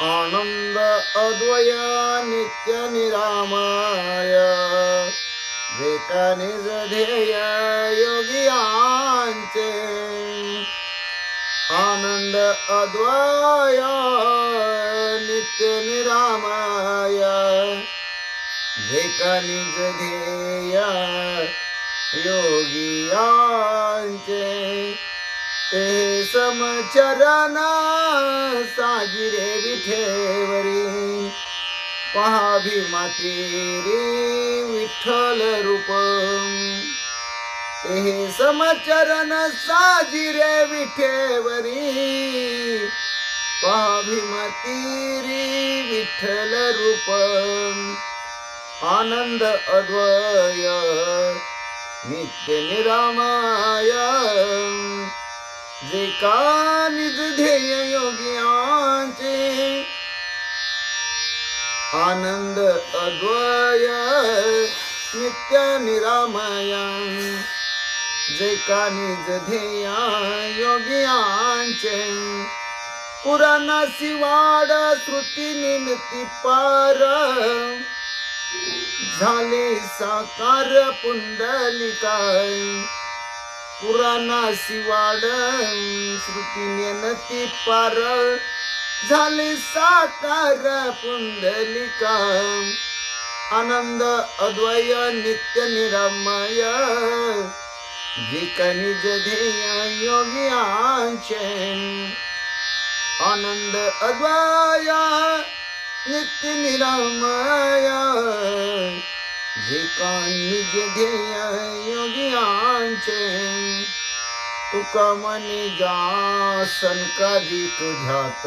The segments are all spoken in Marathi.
आनंद अद्वय नित्य निरामय जे निज ध्येय योगियांचे आनंद अद्वय नित्य निरामय जे निज ध्येय योगियांचे ते समचरण साजिरे विठेवरी पहा भीमातीरी विठ्ठल रूप ते समचरण साजिरे विठेवरी पहा भीमातीरी विठ्ठल रूप आनंद अद्वय नित्य निरामय जे निज ध्येय योगियांचे आनंद अद्वय नित्य निरामय जे निज ध्येय योगियांचे पुराणासी वाड श्रुती निमित्ती पार झाले साकार पुंडलिकाय पुराणासी वाड श्रुती निमित्ती पार झाले साकार पुंडलिका आनंद अद्वय नित्य निरामय जे निज ध्येय योगियांचे आनंद अद्वय नित्य निरामय जे निज ध्येय योगियांचे तुका मनी जासन कधीक ध्यात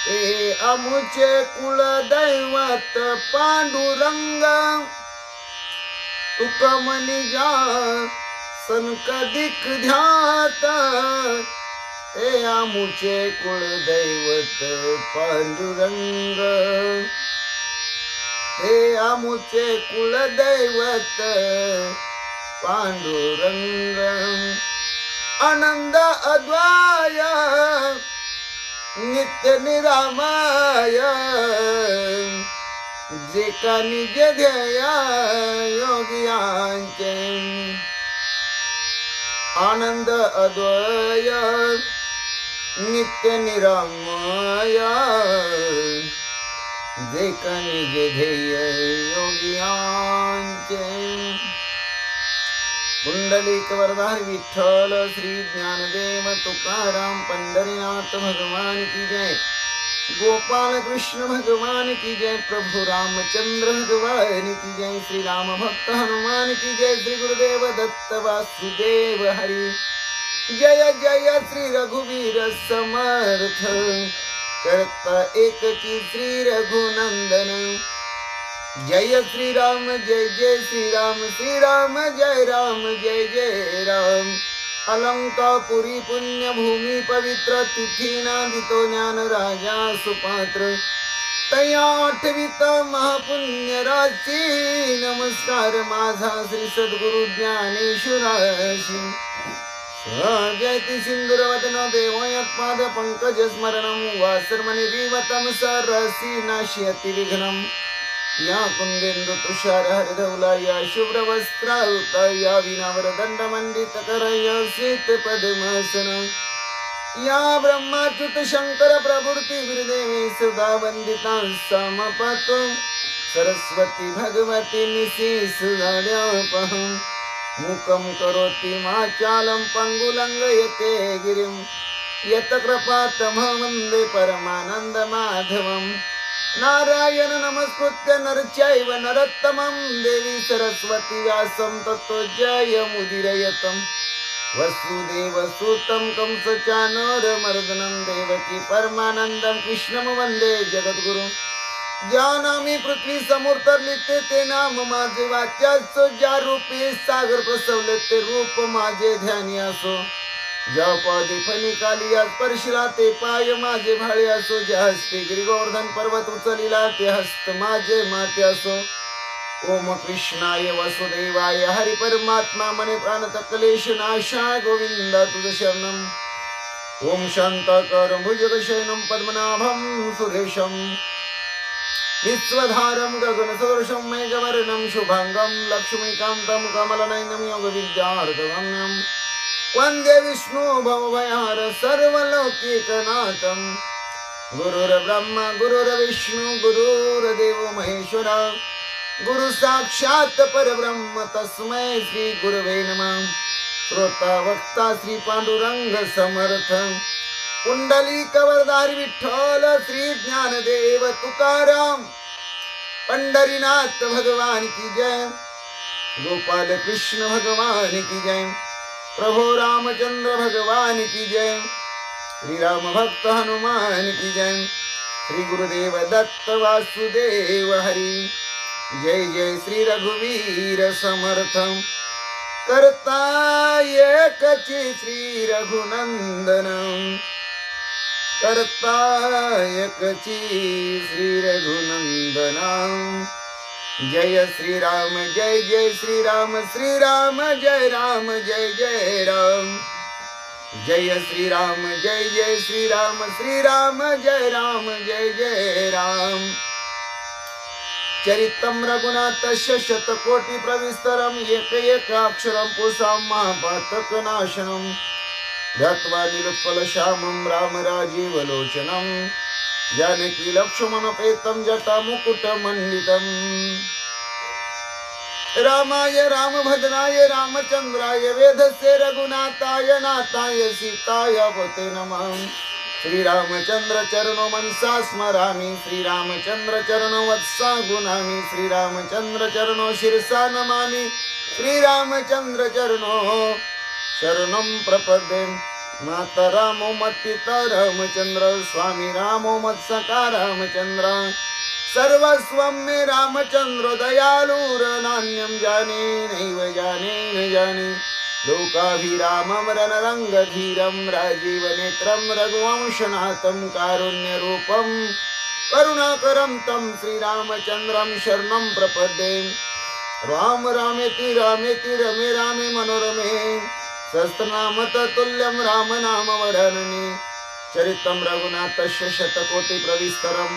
ए अमुचे कुल दैवत पांडुरंग तुका मनी जासन कधीक ध्यात ए अमुचे कुल दैवत पांडुरंग हे आमुचे कुल दैवत पांडुरंग आनंद अद्वय नित्य निरामय जे निज ध्येय योगियांचे आनंद अद्वय नित्य निरामय जे निज ध्येय योगियांचे पुंडलिक वरदार विठ्ठल श्री ज्ञानदेव तुकाराम पंढरीनाथ भगवान की जय गोपाल कृष्ण भगवान की जय प्रभु रामचंद्र भगवान की जय श्री राम भक्त हनुमान की जय श्री गुरुदेव दत्त वासुदेव हरि जय जय श्री रघुवीर समर्थ करता एक की श्री रघुनंदन जय श्री राम जय जय श्री राम जय जय राम अलंकापुरी पुण्य भूमि पवित्र तिथी नादितो ज्ञान राजा सुपात्र तया आठवित महापुण्य राशी नमस्कार माझा श्री सद्गुरु ज्ञानेश्वराशी जयति सिंदूरवदन देवयत्पाद पंकज स्मरणं वासर्मणि विवतं सरसी नाश्यति विघ्नं या कुंदेन्दु तुषार हरधौला या शुभ्रवस्त्रावृता या वीणावरदण्डमण्डितकरया शीतपद्मासन या ब्रह्माच्युत शंकर प्रभृति वीरदेवी सदा वन्दिता समपत्वं सरस्वती भगवती निशिसुगाड्यापहं मुकं करोति वाचालं पंगुलंघयते गिरिं यत्कृपातमहं वन्दे परमानन्दमाधवं नारायण नमस्कृत्य नरचैव नरोत्तमं देवी सरस्वती व्यासं ततो जयमुदीरयतं वसुदेवसुतं कंसचानूरमर्दनं देवकी परमानन्दं कृष्णं वन्दे जगद्गुरुं जानामि पृथ्वी समोर तरली ते नाम माझे वाच्याचो ज्या रूपी सागर प्रसवले ते रूप माझे ध्यानी असो ज्या पादी फणिकाली आज परशिला ते पाय माझे भाळे असो ज्या हस्ते गिरिगोवर्धन पर्वत उचलिला ते हस्त माझे माते असो ओम कृष्णाय वसुदेवाय हरि परमात्मा मने प्राण तकलेश नाशाय गोविंदा तुझ शरणम ओम शांताकारं भुजगशयनं पद्मनाभं सुरेशं विश्वधारं गगनसदृशं मेघवर्णं शुभांगं लक्ष्मीकान्तं कमलनयनं योगविद्यार्थगम्यं वन्दे विष्णु भवभयहर सर्वलौकिकनाथं गुरुर्ब्रह्मा गुरुर्विष्णु गुरुर्देवो महेश्वर गुरु साक्षात् परब्रह्म तस्मै श्री गुरवे नमः श्रोता वक्ता श्री पांडुरंग समर्थ पुंडलिक वरदारी विठ्ठल श्री ज्ञानदेव तुकाराम पंढरीनाथ भगवान की जय गोपाल कृष्ण भगवान की जय प्रभु रामचंद्र भगवान की जय श्री राम भक्त हनुमान की जय श्री गुरुदेव दत्त वासुदेव हरि जय जय श्री रघुवीर समर्थ करता एकची श्री रघुनंदन करता एकची श्री रघुनंदन जय श्री राम जय श्री राम जय राम जय राम जय श्री राम श्री राम जय जय राम चरितं रघुनाथस्य शतकोटि प्रविस्तरं एक अक्षरं पुंसां महापातकनाशनं ध्यात्वा नीलोत्पलश्यामं रामराजीवलोचनं जानकी लक्ष्मणोपेतं जटामुकुटमण्डितं रामाय रामभद्राय रामचन्द्राय वेधसे रघुनाथाय नाथाय सीताय पते नमः श्री रामचंद्र चरणों मनसा स्मरामि श्री रामचंद्र चरणों वत्सा गुणामि श्री रामचंद्र चरणों शिरसा नमामि श्री रामचंद्र चरणों शरणं प्रपद्ये माता रामो मत्पिता रामचंद्र स्वामी रामो मत्सखा रामचंद्र सर्वस्वं मे रामचंद्र दयालुर नान्यं जाने नैव जाने न जाने लोकाभिरामं रणरंगधीरं राजीवनेत्रं रघुवंशनाथं कारुण्यरूपं करुणाकरं तं श्रीरामचन्द्रं शरणं प्रपद्ये राम रामेति रामेति रमे रामे मनोरमे सहस्रनाम तत्तुल्यं राम नाम वरानने चरितं रघुनाथस्य शतकोटि प्रविस्तरं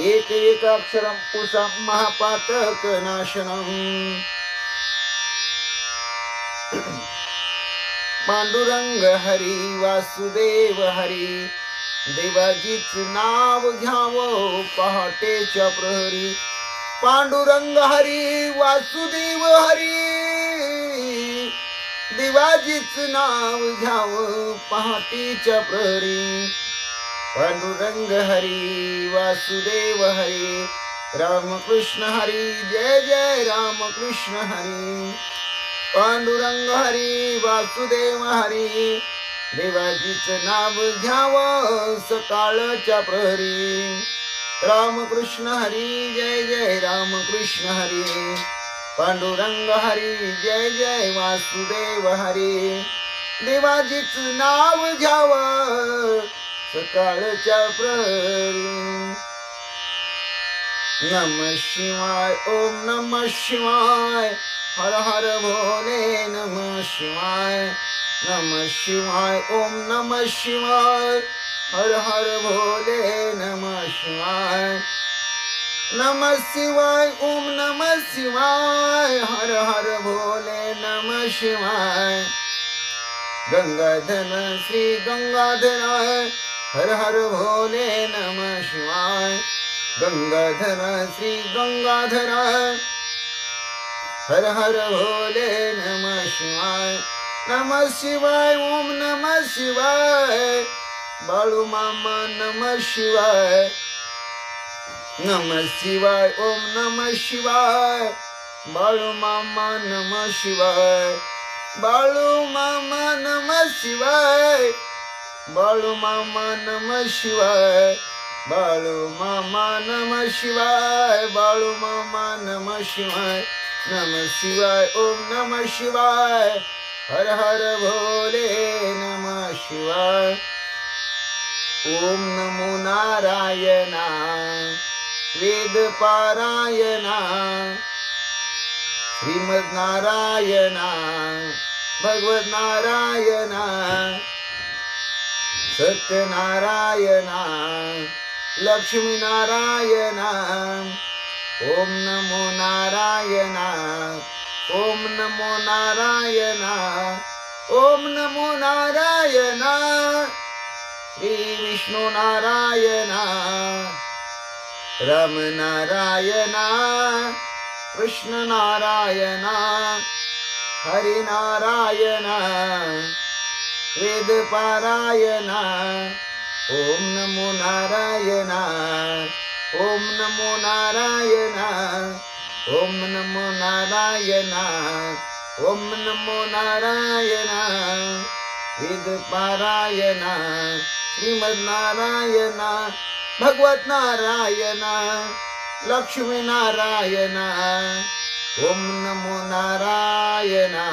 एक अक्षरं पुंसां महापातकनाशनम् पांडुरंग हरी वासुदेव हरी देवाजीच नाव घ्यावं पहाटेच्या प्रहरी पांडुरंग हरी वासुदेव हरी देवाजीच नाव घ्यावं पहाटेच्या प्रहरी पांडुरंग हरी वासुदेव हरी रामकृष्ण हरी जय जय रामकृष्ण हरी पांडुरंग हरी वासुदेव हरी देवाजीच नाव घ्यावं सकाळच्या प्रहरी रामकृष्ण हरी जय जय रामकृष्ण हरी पांडुरंग हरी जय जय वासुदेव हरी देवाजीच नाव घ्यावं सकाळच्या प्रहरी नमः शिवाय ओम नमः शिवाय हर हर भोले नमः शिवाय ओम नमः शिवाय हर हर भोले नमः शिवाय ओम नमः शिवाय हर हर भोले नमः शिवाय गंगाधर श्री गंगाधर हर हर भोले नमः शिवाय गंगाधर श्री गंगाधर हर हर भोले नमः शिवाय नमः शिवाय ओम नमः शिवाय बाळू मामा नमः शिवाय नमः शिवाय ओम नमः शिवाय बाळू मामा नमः शिवाय बाळू मामा नमः शिवाय बाळू मामा नमः शिवाय बाळू मामा नमः शिवाय बाळू मामा नमः शिवाय नमः शिवाय ओम नमः शिवाय हर हर भोले नमः शिवाय ओम नमो नारायणा वेद पारायणा श्रीमद नारायणा भगवत नारायणा सत्यनारायणा लक्ष्मी नारायणा ओम नमो नारायणा ओम नमो नारायणा ओम नमो नारायणा श्री विष्णु नारायणा राम नारायणा कृष्ण नारायणा हरि नारायणा वेद पारायणा ओम नमो नारायणा ओम नमो नारायणा ओम नमो नारायणा ओम नमो नारायणा वेद पारायणा श्रीमद नारायणा भगवत नारायणा लक्ष्मी नारायणा ओम नमो नारायणा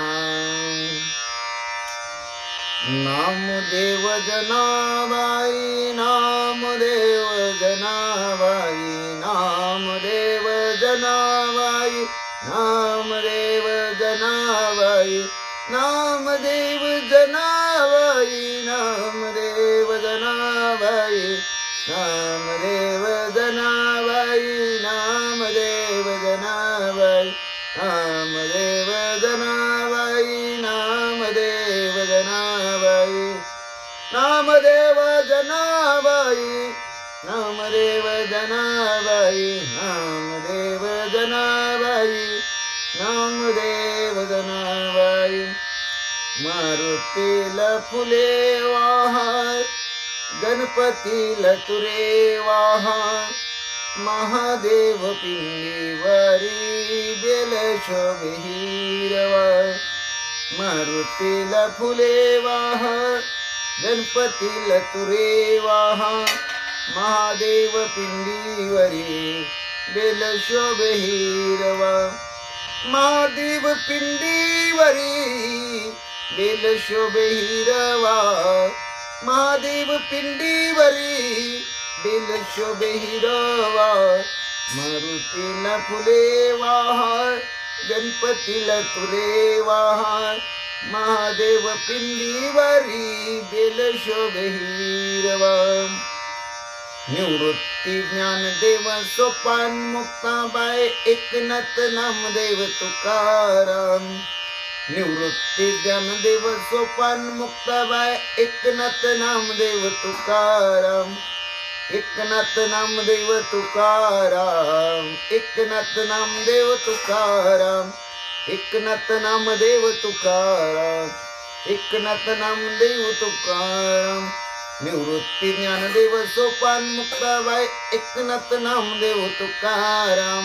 नामदेव जनाबाई नामदेव जनाबाई नामदेव जनाबाई नामदेव जनाबाई नामदेव जनाबाई नामदेव जनाबाई नामदेव जनाबाई नामदेव जनाबाई नामदेव जनाबाई नामदेव जनाबाई नामदेव जनाबाई नामदेव जनाबाई नामदेव जनाबाई नामदेव जनाबाई मारुतीला फुले वाहन गणपतीला तुरे वाहन महादेव पिंडीवरी बेल शोभे हिरवा मारुतीला फुले वाहन गणपतीला तुरे वाहन महादेव पिंडीवरी बेल शोभे हिरवा महादेव पिंडीवरी बेल शोभे हिरवा महादेव पिंडीवरी बेल शोभे हिरवा मारुतीला फुले वाहन गणपतीला तुरे वाहन महादेव पिंडीवरी बेल शोभे हिरवा निवृत्ती ज्ञानदेव सोपान मुक्ताबाई एकनाथ नामदेव तुकाराम निवृत्ती ज्ञानदेव सोपान मुक्ताबाई एकनाथ नामदेव तुकाराम एकनाथ नामदेव तुकाराम एकनाथ नामदेव तुकाराम एकनाथ नामदेव तुकाराम एकनाथ नामदेव तुकाराम निवृत्ती ज्ञानदेव सोपान मुक्ताबाई एकनाथ नामदेव तुकाराम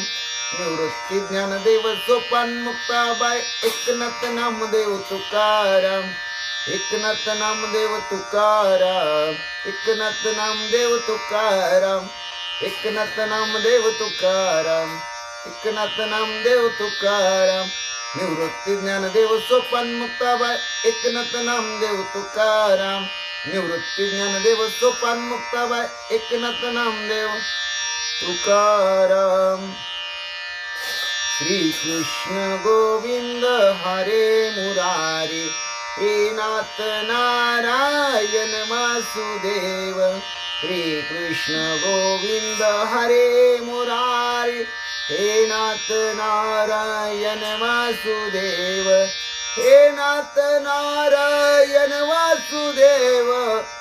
निवृत्ती ज्ञानदेव सोपान मुक्ताबाई एकनाथ नामदेव तुकाराम एकनाथ नामदेव तुकाराम एकनाथ नामदेव तुकाराम एकनाथ नामदेव तुकाराम एकनाथ नामदेव तुकाराम निवृत्ती ज्ञानदेव सोपान मुक्ताबाई एकनाथ नामदेव तुकाराम निवृत्ती ज्ञानदेव सोपान मुक्ताबाई एकनाथ नामदेव तुकाराम श्री कृष्ण गोविंद हरे मुरारी हे नाथ नारायण वासुदेव श्री कृष्ण गोविंद हरे मुरारी हे नाथ नारायण वासुदेव हे नाथ नारायण वासुदेव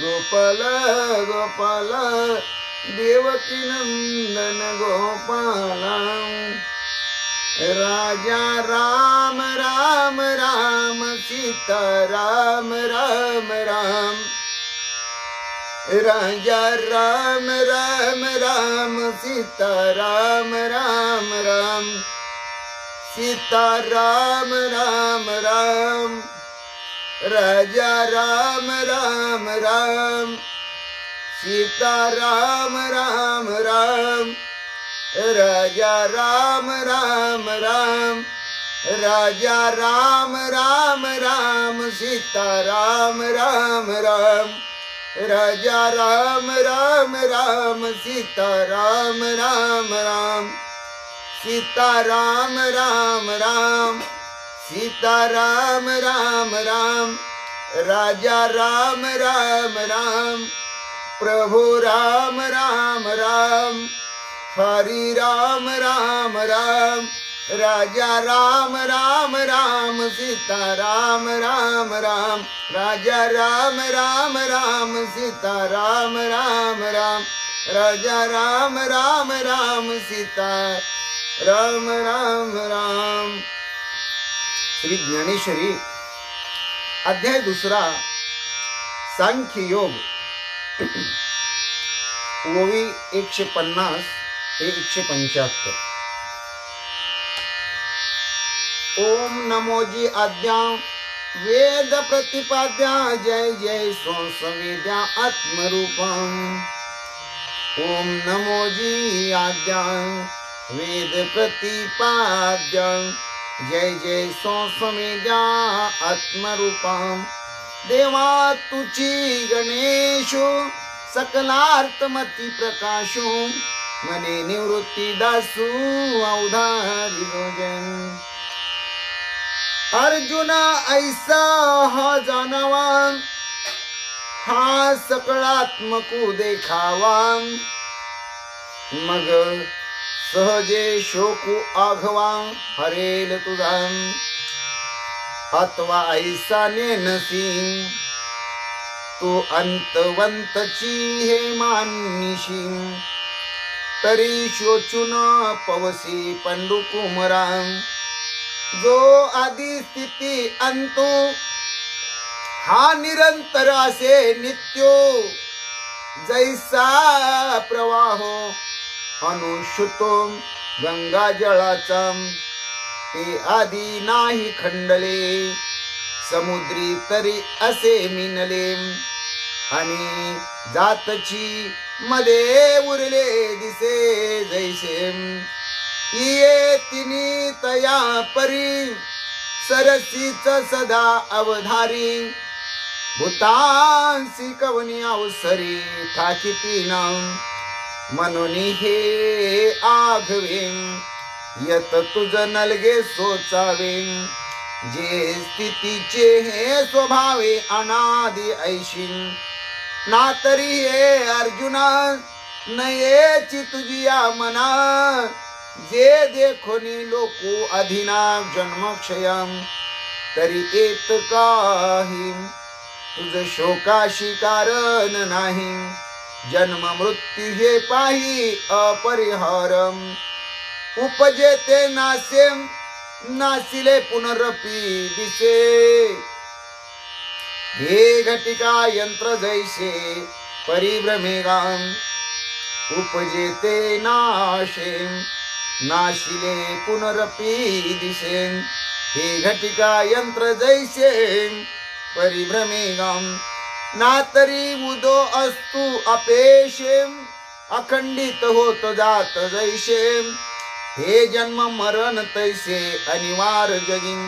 गोपाल गोपाल देवकी नंदन गोपाल राजा राम राम राम सीता राम राम राम राजा राम राम राम सीता राम राम राम सीता राम राम राम राजा राम राम राम सीता राम राम राम राजा राम राम राम राजा राम राम राम सीता राम राम राम राजा राम राम राम सीता राम राम राम सीता राम राम राम सीता राम राम राम राजा राम राम राम प्रभु राम राम राम हरि राम राम राम राजा राम राम राम सीता राम राम राम राजा राम राम राम सीता राम राम राम राजा राम राम राम सीता राम राम राम। श्री ज्ञानेश्वरी अध्याय 2 सांख्य योग ओवी 150 ते 175। ओम नमोजी आद्या वेद प्रतिपाद्या जय जय संवेद्या आत्मरूपम। ओम नमोजी आद्या वेद प्रतिपाद्या जय जय संवेद्या आत्मरूपम। देवा तुची गणेशो सकलार्थमती प्रकाशो मने निवृत्ती दासू अवधारी भोजन। अर्जुन ऐसा हा जानावा हा सकळात्मको देखावा मग सहजे शोकू आघवा हरेल तुझा। अथवा ऐसा नेनसी तू अंतवंतची हे मानिशी तरी शोचून पवसी पंडू कुमरा। जो आदि स्थिती अंतो हा निरंतर असे नित्यो जैसा प्रवाहो अनुष्युतो गंगा जळाचा ते आदि नाही खंडले समुद्री तरी असे मिनले आणि जातची मध्ये उरले दिसे जैसे ये तिनी तया परी सरसीच सदा अवधारी भूतांसी कवनी अवसरी ठाकिती नाम म्हणून हे आघवे यत तुझ नलगे सोचावे जे स्थितीचे हे स्वभावे अनादि ऐशी ना तरी हे अर्जुना नयेची तुझी या मना जे देखोनी लोको अधिना जन्मक्षयम तरी एक काही तुझ शोकाशी कारण नाही जन्म मृत्यू हे पाही अपरिहारम उपजेते नासे नासिले पुनरपी दिसे हे घटिका यंत्र जैसे परिभ्रमेगाम उपजेते नाशे नाशिले पुनरपि दिशे हे घटिका यंत्र जैसे परिभ्रमेगाम ना तरी उदो अस्तु अपेशे अखंडित होत जात जैसे हे जन्म मरण तैसे अनिवार्य जगिन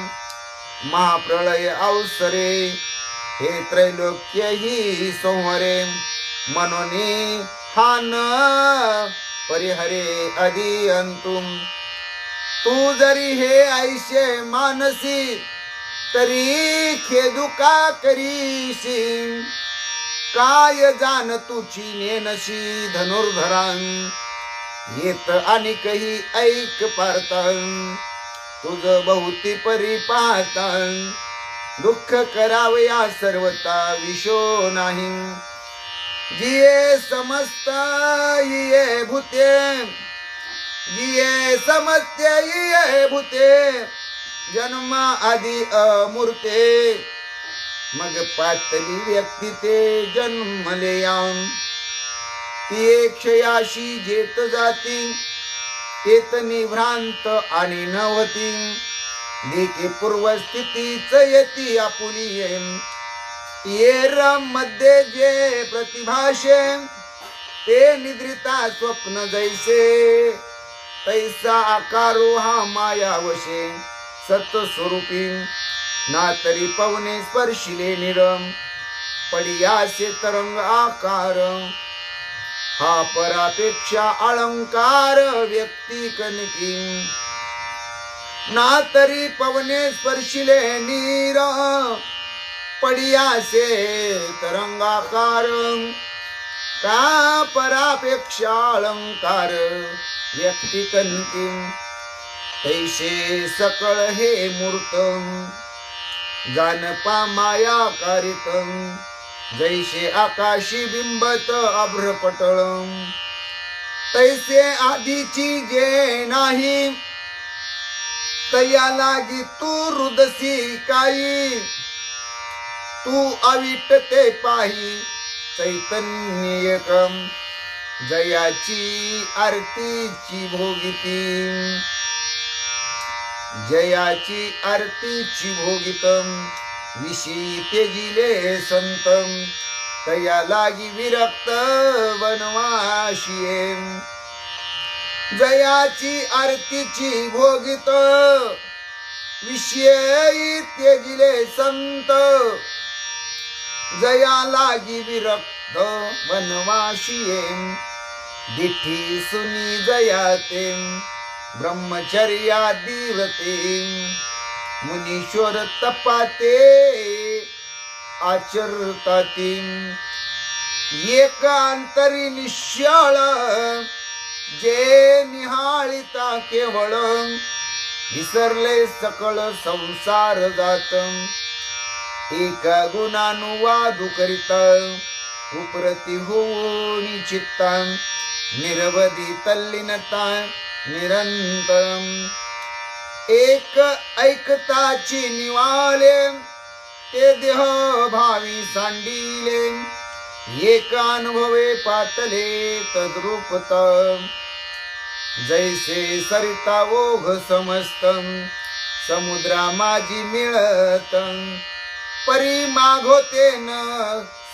महाप्रलय अवसरे हे त्रैलोक्य ही संहरे मनोनी हान परिहरे अधी अंतुम तू जरी हे ऐशे मानसी तरी खेदुका करीशी काय जाण तुची नेनशी धनुर्धरां येत आणि काही ऐक पारतां तुझ बहुती परी पाहतां दुःख करावया सर्वता विशो नाही जिये समजता ये भूते, जिये समजते ये भूते, जन्म आदि अमूर्ते, मग पातली व्यक्ती ते जन्मले याम, ती क्षयाशी जेत जाती, तेत निभ्रांत आणि नवती, देखी पूर्वस्थितीच येती आपुली ये रम मध्ये जे प्रतिभाषे, ते निद्रिता स्वप्न जैसे, तैसा आकारो हा मायावशे, सत्स्वरूपी ना तरी पवने स्पर्शिले निरम, पडियासे तरंग आकार, हा परापेक्षा अलंकार व्यक्ती कनकी, ना तरी पवने स्पर्शिले नीर, पडियासे तरंगाकार, का परापेक्षा अलंकार व्यक्ती कनकी, तैसे सकळ हे मूर्त, जानपा माया कारित, जैसे आकाशी बिंबत अभ्रपटळ, तैसे आधीची जे नाही, तया लागी तू रुदसी काही, तू अविट ते पाही चैतन्य एकम, जयाची आरतीची भोगिती, जयाची आरतीची भोगितम, विषयी तेजिले संतम, तया लागी विरक्त वनवाशिये, जयाची आरतीची भोगित, विषयी तेजिले संत, जया लागी विरक्त वनवाशिये, दिठी सुनी जयाते, ब्रह्मचर्या दीवते, मुनीश्वर तपाते आचरताती, एकांतरी निश्चळ जे निहाळिता केवळ, विसरले सकळ संसार जात, एका गुणानुवादू करिता, उपरती होऊनी चित्ता, निरवधी तल्लीनता निरंतरम, एक ऐकताची निवाले, ते देह भावी सांडिले, एक अनुभवे पातले तद्रूपत, जैसे सरिता ओघ समस्तम, समुद्रा माझी मिळत, परी मागोते न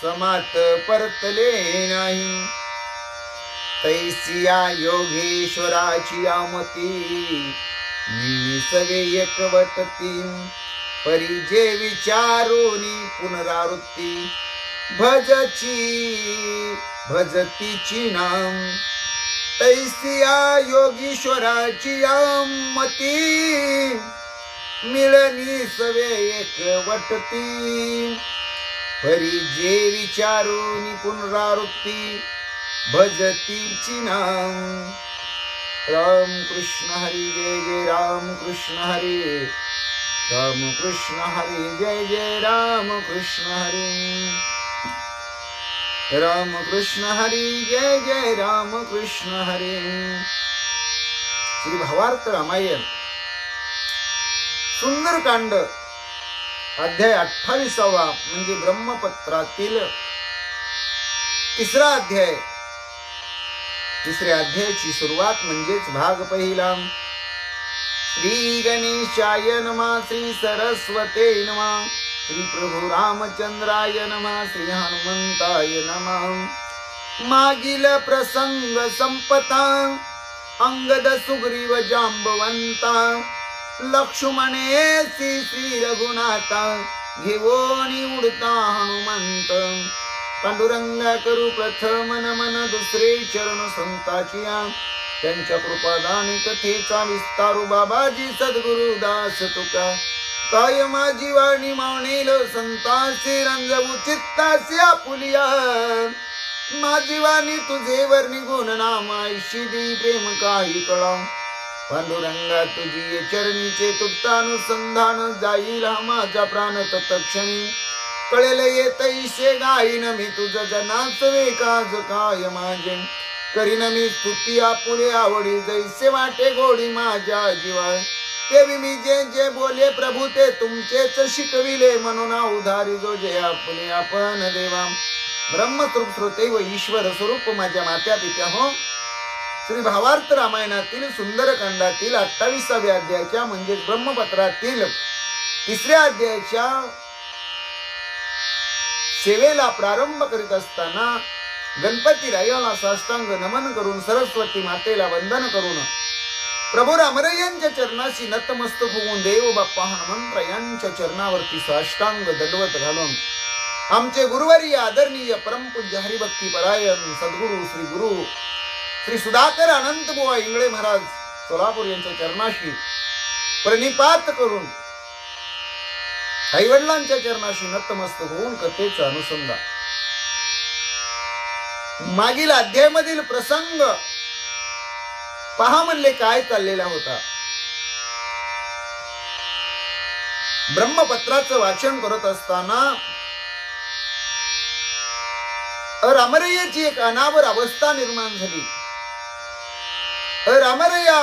समात परतले नाही, तैसिया योगेश्वराची आमती, मिळी सवे एकवटती, परी जे विचारोनी पुनरावृत्ती, भजतीची नाम, तैसिया योगीश्वराची आमती, मिळनी सवे एकवटती, परी जे विचारोनी पुनरावृत्ती, भजतीची नाम. राम कृष्ण हरी जय जय राम कृष्ण हरी, राम कृष्ण हरी जय जय राम कृष्ण हरी, राम कृष्ण हरी जय जय राम कृष्ण हरी. श्री भावार्थ रामायण सुंदरकांड अध्याय 28 म्हणजे ब्रह्मपत्रातील तिसरा अध्याय. तिसऱ्या अध्यायाची सुरुवात म्हणजेच भाग पहिला. श्री गणेशाय नमः, श्री सरस्वते नमः, श्री प्रभु रामचंद्राय नमः, श्री हनुमंताय नमः. मागील प्रसंग संपता, अंगद सुग्रीव जांबवंता, लक्ष्मणे श्री रघुनाथा, घेवोनी उडता हनुमंत. पांडुरंगा करू प्रथम नमन, दुसरे चरण संताचिया, त्यांच्या कृपादानी कथेचा विस्तारू. बाबाजी सद्गुरु दास तुका, काय माझी वाणी मावणेल संतासी, रंजवू चित्तासी आपुलिया. माझी वाणी तुझे वर्णी गुण नाम, ऐशी दी प्रेम काही कळा. पांडुरंगा तुझी चरणीचे तुटता अनुसंधान, जाईल हा माझा प्राण तत्क्षणी. कळेल येतैसे गाईन मी तुझ जनाच वेकाज काय माझे करीन मी स्तुती आपुले आवडी जैसे वाटे गोडी माझ्या जीवा तेवी मी जे जे बोले प्रभू ते तुमचेच शिकविले म्हणून उधारी जो जे आपुले आपण देवा ब्रह्मस्वरूप श्रोते व ईश्वर स्वरूप माझ्या मात्या पित्या हो श्री भावार्थ रामायणातील सुंदरकांडातील 28व्या अध्यायाच्या म्हणजे ब्रह्मपत्रातील 3ऱ्या अध्यायाच्या सेवेला प्रारंभ करीत असताना गणपती रायाला साष्टांग नमन करून सरस्वती मातेला वंदन करून प्रभू रामरायांच्या चरणाशी नतमस्तक होऊन देव बाप्पा हनुमंतरायांच्या चरणावरती साष्टांग दंडवत घालून आमचे गुरुवारी आदरणीय परमपूज्य हरिभक्ती परायण सद्गुरु श्री गुरु श्री सुधाकर अनंत बुवा इंगळे महाराज सोलापूर यांच्या चरणाशी प्रणिपात करून आईवडिलांच्या चरणाशी नतमस्तक होऊन कथेचं अनुसंधान मागील अध्यायामधील प्रसंग पहा म्हणले काय चाललेला होता. ब्रह्मपत्राचं वाचन करत असताना रामरय्याची एक अनावर अवस्था निर्माण झाली. रामरय्या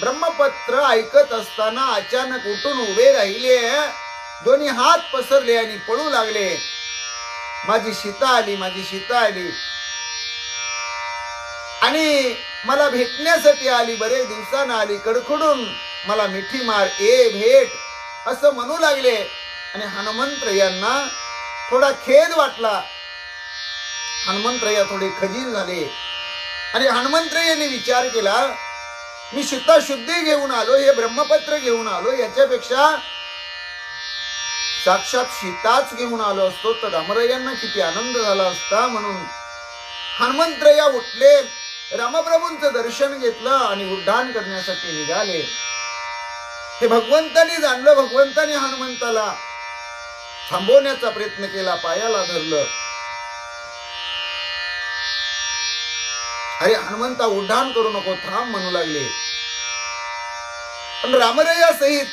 ब्रह्मपत्र ऐकत असताना अचानक उठून उभे राहिले, दोन्ही हात पसरले आणि पळू लागले. माझी सीता आली, माझी सीता आली आणि मला भेटण्यासाठी आली, बरे दिवसानं आली, कडकडून मला मिठी मार, ए भेट असं म्हणू लागले. आणि हनुमंतरायांना थोडा खेद वाटला. हनुमंतराया थोडे खजील झाले आणि हनुमंतरायांनी विचार केला, मी सीता शुद्धी घेऊन आलो, हे ब्रह्मपत्र घेऊन आलो, याच्यापेक्षा साक्षात सीताच घेऊन आलो असतो तर रामरायांना किती आनंद झाला असता. म्हणून हनुमंतराया उठले, रामप्रभूंचं दर्शन घेतलं आणि उड्डाण करण्यासाठी निघाले. हे भगवंतानी जाणलं, भगवंतानी हनुमंताला थांबवण्याचा प्रयत्न केला, पायाला धरलं. अरे हनुमंता उड्डाण करू नको, थांब म्हणू लागले. पण रामराया सहित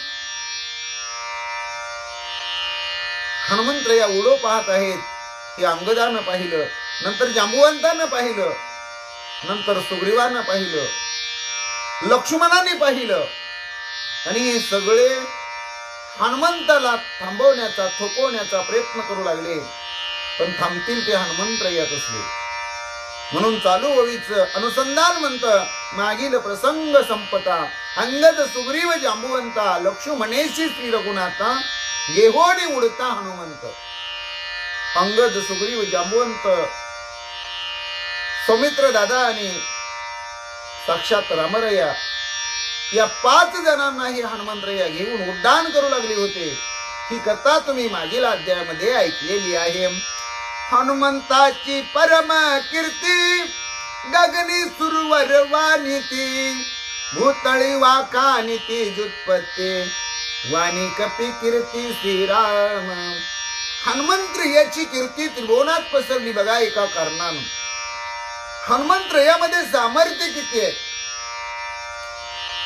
हनुमंतराया उडो पाहत आहेत. हे अंगदानं पाहिलं, नंतर जांबुवंतानं पाहिलं, नंतर सुग्रीवानं पाहिलं, लक्ष्मणाने पाहिलं आणि हे सगळे हनुमंताला थांबवण्याचा थोपवण्याचा प्रयत्न करू लागले. पण थांबतील ते हनुमंतराया कसले. म्हणून चालू ओळीचं अनुसंधान म्हणतं, मागील प्रसंग संपता अंगद सुग्रीव जांबुवंता लक्ष्मणेशी श्री रघुनाथा गेहोनी उडता हनुमंत. अंगद सुग्रीव जांबुवंत सौमित्र दादा आणि साक्षात रामराया या 5 जणांनाही हनुमंतराया घेऊन उड्डाण करू लागले होते. ही कथा तुम्ही मागील अध्यायामध्ये ऐकलेली आहे. हनुमंताची परम कीर्ती गगनी सुरवर वानिती भूतळी वाकानिती जुत्पत्ती वाणी कपी कीर्ती श्रीराम. हनुमंतरायाची कीर्ती त्रिभुवनात पसरली बघा एका कारणानं. हनुमंतरायामध्ये सामर्थ्य किती आहे,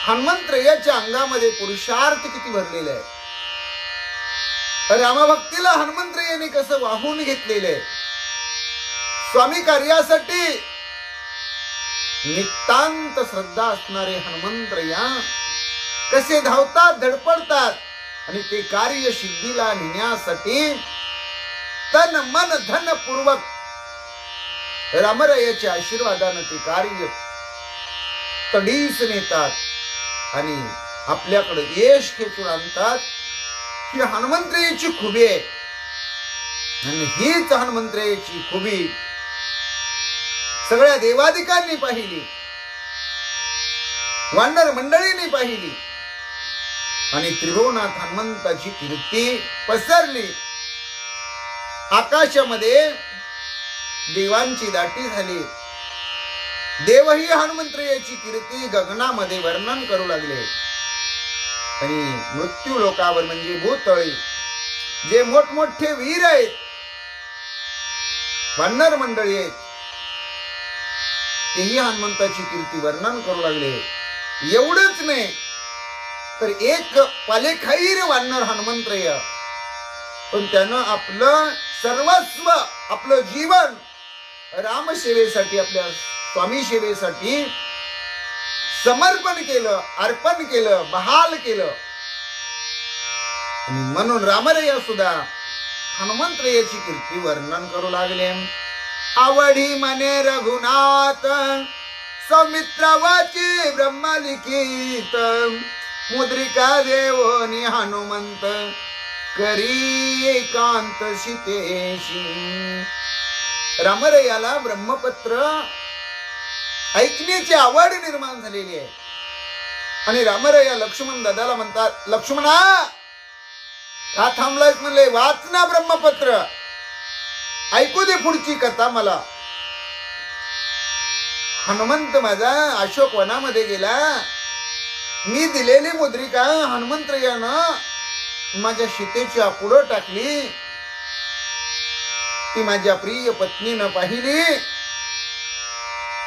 हनुमंतरायाच्या अंगामध्ये पुरुषार्थ किती भरलेला आहे. रामभक्तीला हनुमंतरायाने कसं वाहून घेतलेलं आहे. स्वामी कार्यासाठी नितांत श्रद्धा असणारे हनुमंतराया कसे धावतात, धडपडतात आणि ते कार्य सिद्धीला नेण्यासाठी तन मन धन पूर्वक रामरायाच्या आशीर्वादाने ते कार्य तडीस नेतात आणि आपल्याकडे यश खेचून आणतात. ही हनुमंतरायाची खुबी आहे आणि हीच हनुमंतरायाची खुबी सगळ्या देवादिकांनी पाहिली, वानर मंडळींनी पाहिली आणि त्रिभुवनात हनुमंताची कीर्ती पसरली. आकाशामध्ये देवांची दाटी झाली. देवही हनुमंतरायाची कीर्ती गगनामध्ये वर्णन करू लागले. आणि मृत्यू लोकावर म्हणजे भूतळी जे मोठमोठे वीर आहेत, वानर मंडळी आहेत, तेही हनुमंताची कीर्ती वर्णन करू लागले. एवढंच नाही तर एक पालेखैर वानर हनुमंतराया पण त्यानं आपलं सर्वस्व, आपलं जीवन रामसेवेसाठी, आपल्या स्वामी सेवेसाठी समर्पण केलं, अर्पण केलं, बहाल केलं. आणि म्हणून रामरया सुद्धा हनुमंतरायाची कीर्ती वर्णन करू लागले. आवडी मने रघुनाथ सौमित्र वाची ब्रह्मलिखित मुद्रिका देवोनी हनुमंत करी एकांत सीतेशी. रामरयाला ब्रह्मपत्र ऐकण्याची आवड निर्माण झालेली आहे. आणि रामरया लक्ष्मण दादाला म्हणतात, लक्ष्मणा का थांबलायस म्हणले, वाच ना ब्रह्मपत्र, ऐकू दे पुढची कथा मला. हनुमंत माझा अशोक वनामध्ये गेला, मी दिलेली मुद्रिका हनुमंतरायानं माझ्या सीतेच्या पुढं टाकली, ती माझ्या प्रिय पत्नीनं पाहिली,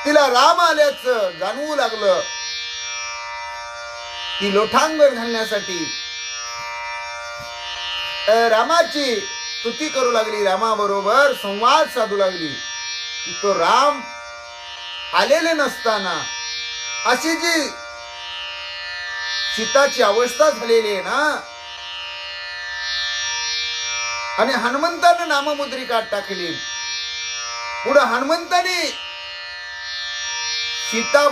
तिला राम आल्याचं जाणवू लागलं. ती लोटांगण घालण्यासाठी रामाची स्तुती करू लागली, रामाबरोबर संवाद साधू लागली. तो राम आलेले नसताना अशी जी सीताची अवस्था झालेली आहे ना, आणि हनुमंतानं नाममुद्रिका टाकली. पुढे हनुमंताने सीता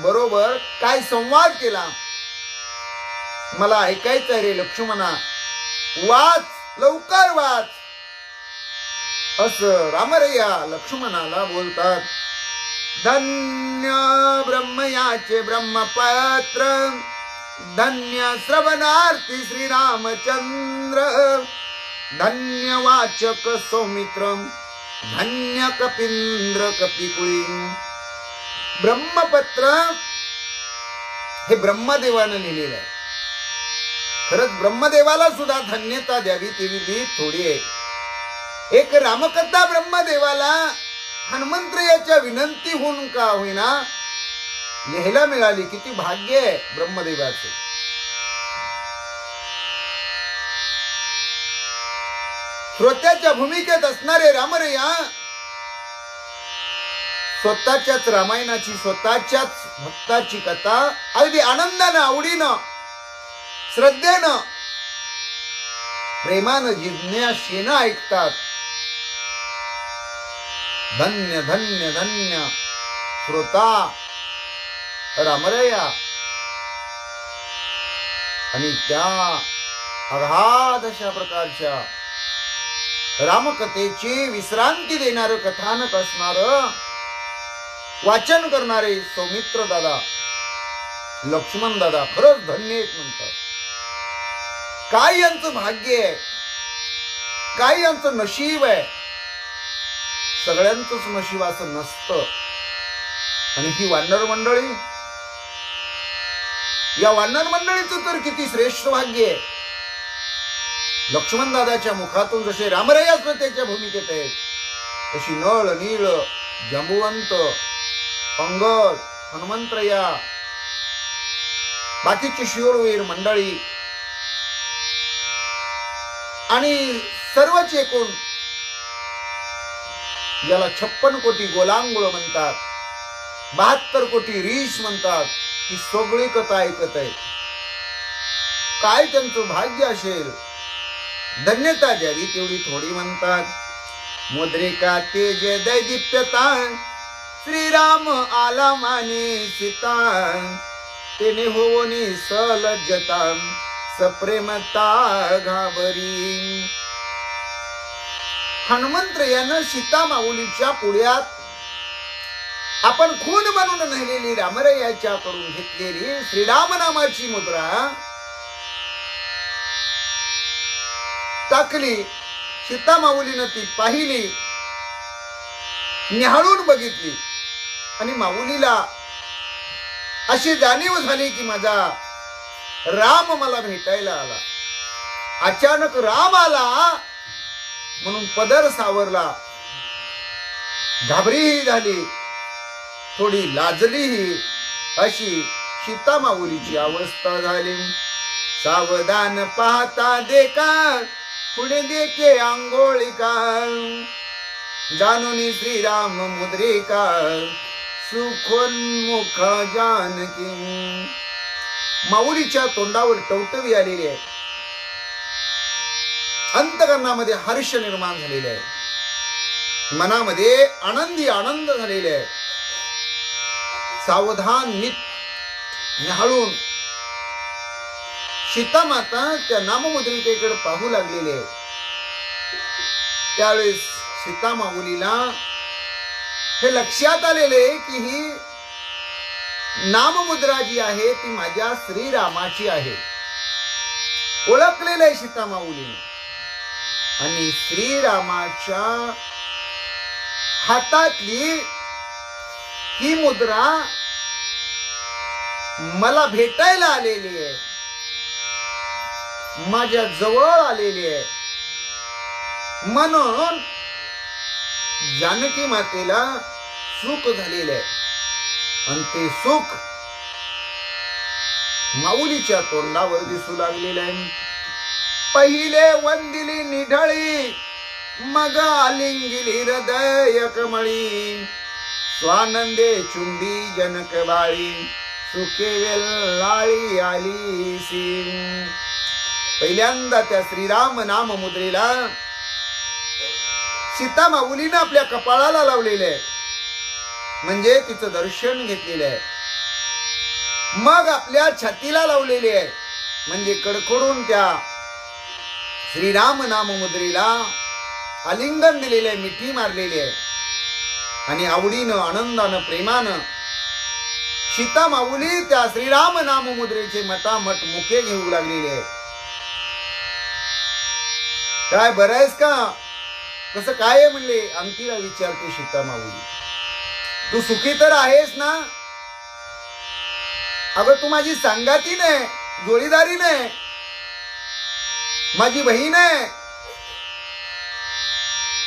बरोबर काय संवाद केला मला ऐकायचं रे लक्ष्मणा, वाच, लवकर वाच, असं रामरया लक्ष्मणाला बोलतात. धन्य ब्रह्मयाचे ब्रह्मपत्र, धन्य श्रवणार्थी श्रीरामचंद्र, धन्य वाचक सौमित्र, धन्य कपींद्र कपिकुळी. ब्रह्मपत्र हे ब्रह्मदेवानं लिहिलेलं आहे. खरंच ब्रह्मदेवाला सुद्धा धन्यता द्यावी तेवढी थोडी आहे. एक रामकथा ब्रह्मदेवाला हनुमंतरायाच्या विनंती होऊन का होईना लिहायला मिळाली. किती भाग्य आहे ब्रह्मदेवाचे. श्रोत्याच्या भूमिकेत असणारे रामरया स्वतःच्याच रामायणाची, स्वतःच्याच भक्ताची कथा अगदी आनंदानं, आवडीनं, श्रद्धेनं, प्रेमानं, जिज्ञासेनं ऐकतात. धन्य धन्य धन्य श्रोता रामरया. आणि त्या अगाध अशा प्रकारच्या रामकथेची विश्रांती देणारं कथानक असणारं वाचन करणारे सौमित्र दादा, लक्ष्मण दादा खरंच धन्य आहेत म्हणतात. काय यांचं भाग्य आहे, काय यांचं नशीब आहे. सगळ्यांचंच नशीब असं नसतं. आणि ही वानर मंडळी, या वानर मंडळीचं तर किती श्रेष्ठ भाग्य आहे. लक्ष्मण दादाच्या मुखातून जसे रामरया त्याच्या भूमिकेत आहेत, तशी नळ, नीळ, जांबुवंत, अंगद, हनुमंतराया, बाकीची शिरोवीर मंडळी आणि सर्वच एकूण याला 56 कोटी गोलांगुळ म्हणतात, 72 कोटी रीश म्हणतात. ही सगळी कथा ऐकत आहेत. काय त्यांचं भाग्य असेल. धन्यता द्यावी तेवढी थोडी म्हणतात. मुद्रिका तेज दैदिप्यता, श्रीराम आला माने सीता, तेने होवनी सलज्जता, सप्रेमता घाबरी. हनुमंतरायानं सीता माऊलीच्या पुढ्यात आपण खून बनवून नेलेली रामरयाच्या कडून घेतलेली श्रीराम नामाची मुद्रा टाकली. सीता माऊलीनं ती पाहिली, निहाळून बघितली आणि माऊलीला अशी जाणीव झाली की माझा राम मला भेटायला आला. अचानक राम आला म्हणून पदर सावरला. घाबरीही झाली, थोडी लाजलीही. अशी सीता माऊलीची अवस्था झाली. सावधान पाहता देखा पुढे देखे आंघोळिका जाणून श्रीराम मुद्रिका सुखोन्मुख जानकी. माऊलीच्या तोंडावर टवटवी आलेली आहे, अंतकरणामध्ये हर्ष निर्माण झालेले आहे, मनामध्ये आनंदी आनंद झालेले आहे. सावधान निहाळून सीतामाता त्या नाममुद्रिकेकडे पाहू लागलेली आहे. त्यावेळेस सीता माऊलीला हे लक्षात आलेले की ही नाममुद्रा जी आहे ती माझ्या श्रीरामाची आहे, ओळखलेलं आहे सीता माऊलीने. आणि श्रीरामाच्या हातातली ही मुद्रा मला भेटायला आलेली आहे, माझ्या जवळ आलेली आहे. म्हणून जानकी मातेला सुख झालेले आहे आणि ते सुख माऊलीच्या तोंडावर दिसू लागलेले आहे. पहिले वंदिली निढळी मग आलिंगिली हृदय कमळी स्वानंदे चुंबी जनक बाळी सुखे वेल्लाळी आली सी. पहिल्यांदा त्या श्रीराम नाम मुद्रेला सीता माऊलीनं आपल्या कपाळाला लावलेलं आहे, म्हणजे तिचं दर्शन घेतलेलं आहे. मग आपल्या छातीला लावलेले आहे, म्हणजे कडकडून त्या श्रीराम नाम मुद्रेला आलिंगन दिलेले आहे, मिठी मारलेली आहे. आणि आवडीनं आनंदानं प्रेमानं सीता माऊली त्या श्रीराम नाम मुद्रेचे मटामट मुखे घेऊ लागलेले आहे. काय बरं आहेस का, कसं काय आहे म्हणले अंकीला विचारते सीता माऊली. तू सुखी तर आहेस ना? अगं तू माझी संगाती नाही, जोडीदारी नाही, माझी बहीण आहे.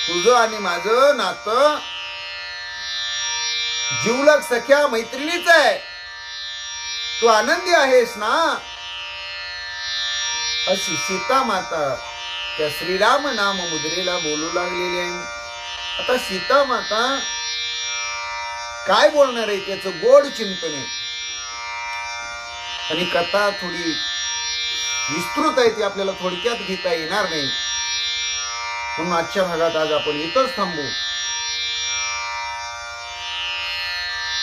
तुझं आणि माझं नातं जीवलग सख्या मैत्रिणीच आहे. तू आनंदी आहेस ना? अशी सीता माता त्या श्रीराम नाम मुद्रेला बोलू लागलेली आहे. आता सीता माता काय बोलणार आहे त्याचं गोड चिंतन आहे. आणि कथा थोडी विस्तृत आहे, ती आपल्याला थोडक्यात घेता येणार नाही, म्हणून आजच्या भागात आज आपण इथंच थांबू.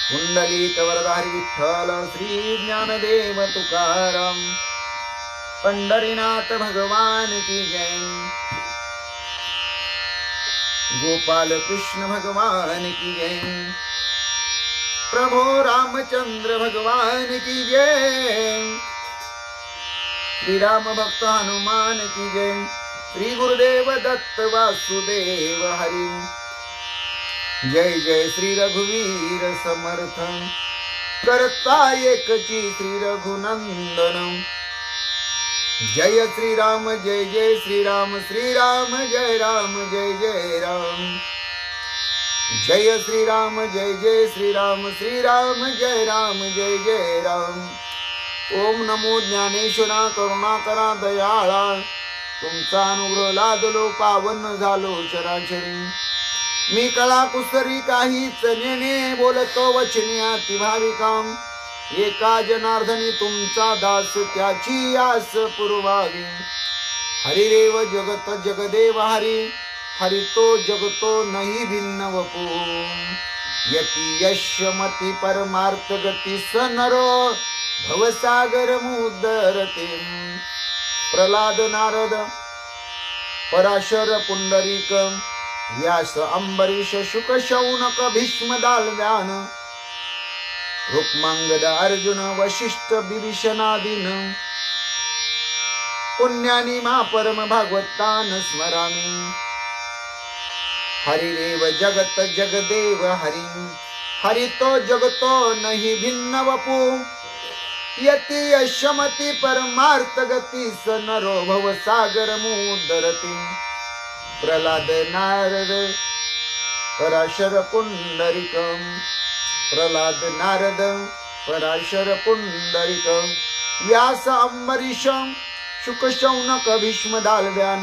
कुंडलिक वरदारी विठ्ठल श्री ज्ञानदेव तुकाराम पंढरीनाथ भगवान की जय. गोपाल कृष्ण भगवान की जय. प्रभो रामचंद्र भगवान की जय. श्री राम भक्त हनुमान की जय. श्री गुरुदेव दत्त वासुदेव हरि. जय जय श्री रघुवीर समर्थ करता एकची श्री रघुनंदन. जय श्री राम जय जय श्री राम, श्री राम जय राम जय जय राम. जय श्री राम जय जय श्री राम, श्री राम जय राम जय जय राम. ओम नमो ज्ञानेश्वरा करुणाकरा दयाळा, तुमचा अनुग्रह लादलो पावन झालो चराचरी. मी कळा कुसरी काहीच नेणे, बोलतो वचने अति भाविकाम. एका जनार्दनी तुमचा दास त्याची आस पुरवावी. हरिरेव जगत जगदेव हरी, हरितो जगतो नाही भिन्न वपू. यती यशमती परमार्थ गती सनरो भवसागर मुदरते. प्रल्हाद नारद पराशर पुंडरीक व्यास अंबरीश शुक शौनक भीष्म दालव्यान रुक्मांगद अर्जुन वशिष्ठ विभीषणादीन. पुण्यानी मा परम भागवतान स्मरामी. हरिरेव जगत जगदेव हरि, हरितो जगतो नहि भिन्न वपू. यति यशमति परमार्थ गति स नरो भव सागर मुदरति. प्रल्हाद नारद पराशर पुंडरीक. प्रल्हाद नारद पराशर पुंडरीक व्यास अंबरीश शुक शौनक भीष्म दालव्यान.